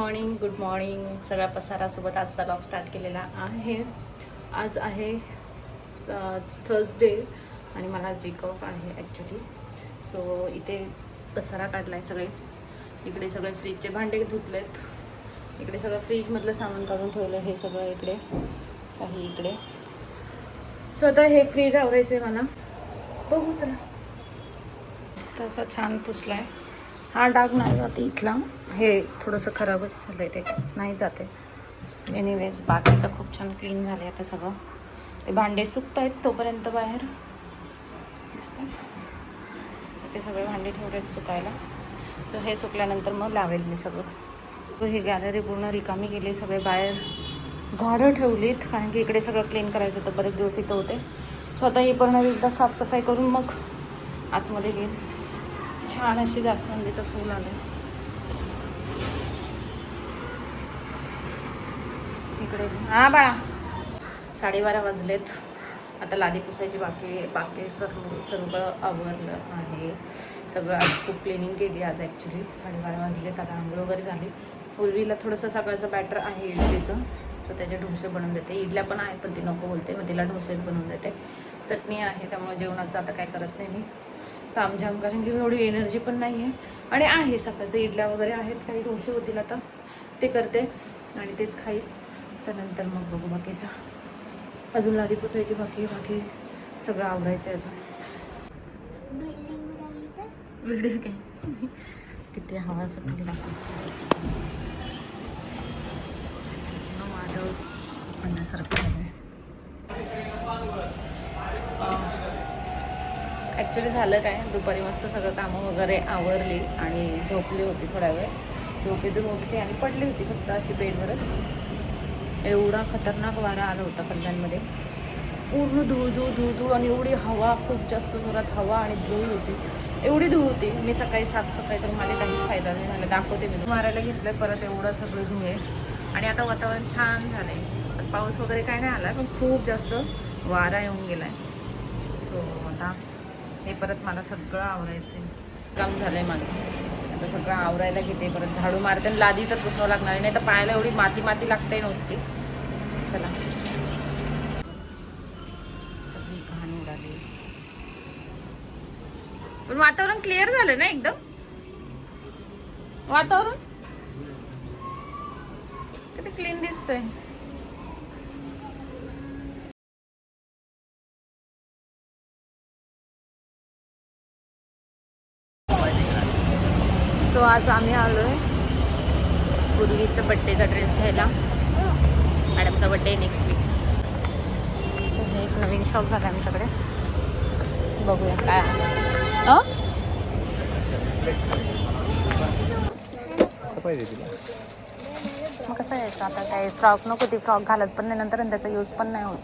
Good morning. सगळ्या पसारासोबत आजचा vlog start केलेला आहे. आज आहे थर्सडे आणि मला आज वीक ऑफ आहे ॲक्च्युली. सो इथे पसारा काढला आहे सगळे. इकडे सगळे फ्रीजचे भांडे धुतलेत. इकडे सगळं फ्रीजमधलं सामान काढून ठेवलं. हे सगळं इकडे काही इकडे. सो आता हे फ्रीज आवरायचं आहे मला. बघू चला. मस्त असा छान पुसला आहे. हा डाग नाही जाते इथला. हे थोडंसं खराबच झालं आहे, ते नाही जाते. एनिवेज बाकी तर खूप छान क्लीन झाले आता सगळं. ते भांडे सुकत आहेत तोपर्यंत बाहेर दिसतं. ते सगळे भांडे ठेवलेत सुकायला. सो हे सुकल्यानंतर मग लावेल मी सगळं. सो ही गॅलरी पूर्ण रिकामी केली. सगळे बाहेर झाडं ठेवलीत कारण की इकडे सगळं क्लीन करायचं होतं. बरेच दिवस इथं होते. सो आता ही पूर्ण एकदा साफसफाई करून मग आतमध्ये घेईल. छान अशी जास्वंदीचं फूल आलं इकडे. हां बाळा. 12:30 वाजलेत. आता लादी पुसायची बाकी सर्व आवरलं आहे सगळं. आज खूप क्लिनिंग केली आज ॲक्च्युली. 12:30 वाजलेत. आता आंघोळ वगैरे झाली. पूर्वीला थोडंसं सकाळचं बॅटर आहे इडलीचं, सो त्याचे डोसे बनवून देते. इडल्या पण आहेत पण ती नको बोलते, मग तिला डोसे बनवून देते. चटणी आहे त्यामुळे जेवणाचं आता काय करत नाही मी तामझाम, कारण की एवढी एनर्जी पण नाही आहे. आणि आहे सकाळचं इडल्या वगैरे आहेत, काही डोसे होतील आता ते करते आणि तेच खाईल. त्यानंतर मग बघू बाकीचं. अजून लादी पुसायची बाकी सगळं आवरायचं आहे अजून. व्हिडिओ काय किती हवा सुटली ना. माधव म्हणण्यासारखं आहे. ॲक्च्युली झालं काय, दुपारी मस्त सगळं कामं वगैरे आवरली आणि झोपली होती थोडा वेळ. झोपेतून उठली आणि पडली होती फक्त अशी बेडवरच. एवढा खतरनाक वारा आला होता कल्याणमध्ये. पूर्ण धूळ आणि एवढी हवा, खूप जास्त जोरात हवा आणि धूळ होती. एवढी धूळ होती. मी सकाळी साफसफाई करून मला काहीच फायदा नाही झाला. दाखवते मी. मारायला घेतलं परत. एवढं सगळं धूळ आहे आणि आता वातावरण छान झालं आहे. पाऊस वगैरे काय नाही आला पण खूप जास्त वारा येऊन गेला आहे. सो आता हे परत मला सगळं आवरायचं आहे. काम झालं आहे माझं. आता सगळं आवरायला घेते. परत झाडू मारते आणि लादी तर पुसावं लागणार नाही तर पायाला एवढी माती लागते नुसती. चला. सगळी घाण उडाली. पण वातावरण क्लिअर झालं ना एकदम. वातावरण किती क्लीन दिसतंय. सो आज आम्ही आलोय पूर्वीचा बड्डेचा ड्रेस घ्यायला. मॅडमचा बड्डे नेक्स्ट वीक. सो हे एक नवीन शॉप झाला आमच्याकडे. बघूया काय मग कसं यायचं आता. काय फ्रॉक नको. ती फ्रॉक घालत पण नाही नंतर आणि त्याचा यूज पण नाही होत.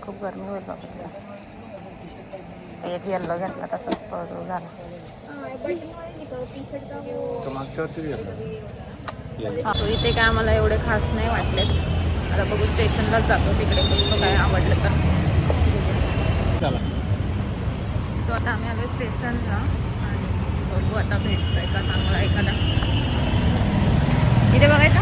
खूप गरमी होईल बाबा तिला. एक येल्लो घेतला तसाच पळतो झाला. सो इथे काय आम्हाला एवढे खास नाही वाटलेत. आता बघू स्टेशनलाच जातो तिकडे बघतो काय आवडलं तर. सो आता आम्ही आलो स्टेशनला आणि बघू आता भेटतोय का चांगला एखादा. इथे बघायचा.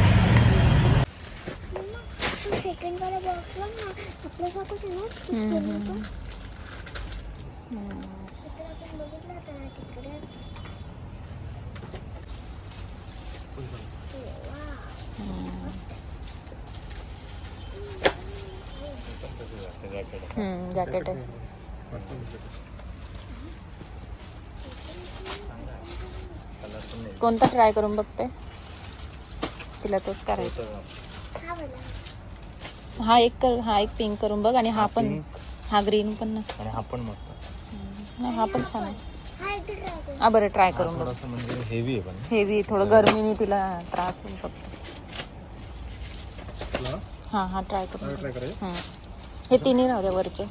जॅकेट आहे. कोणता ट्राय करून बघते. तिला तोच करायचा. हा एक पिंक करून बघ. आणि हा पण, हा ग्रीन पण ना. आणि हा पण मस्त. हा पण छान आहे. हा बरं ट्राय करून बघ. म्हणजे हेवी आहे पण. हेवी थोडं गरमीने तिला त्रास होऊ शकतो. हा ट्राय करून. हे तिन्ही राहू द्या वरचे.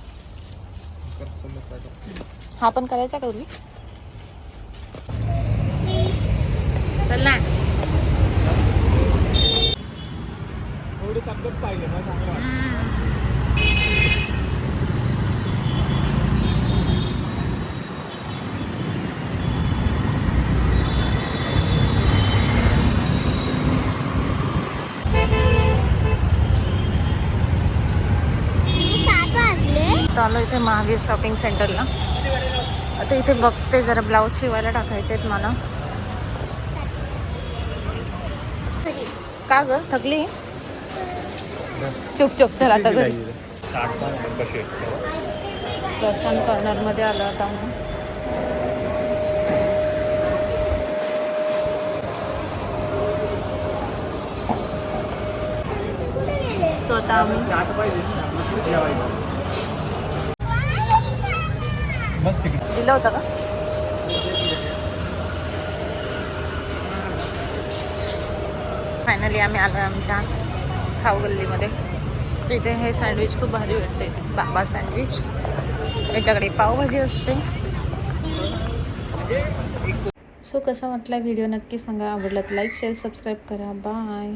हा पण करायचा का तुला. चल ना. थोडी ताकद पाहिजे ना चांगलं. ते महावीर शॉपिंग सेंटरला. आता इथे बघते जरा ब्लाऊज शिवायला टाकायचे आहेत मला. का ग थकली? चुप चुप चल आता घरी. प्रशांत कॉर्नरमध्ये आलो आता आम्ही. स्वतः आम्ही दिलं होतं का? फायनली आम्ही आलो आमच्या खाऊ गल्लीमध्ये. सो इथे हे सँडविच खूप भारी भेटते इथे, बाबा सँडविच. याच्याकडे पावभाजी असते. सो कसा वाटला व्हिडिओ नक्की सांगा. आवडला तर लाईक शेअर सबस्क्राईब करा. बाय.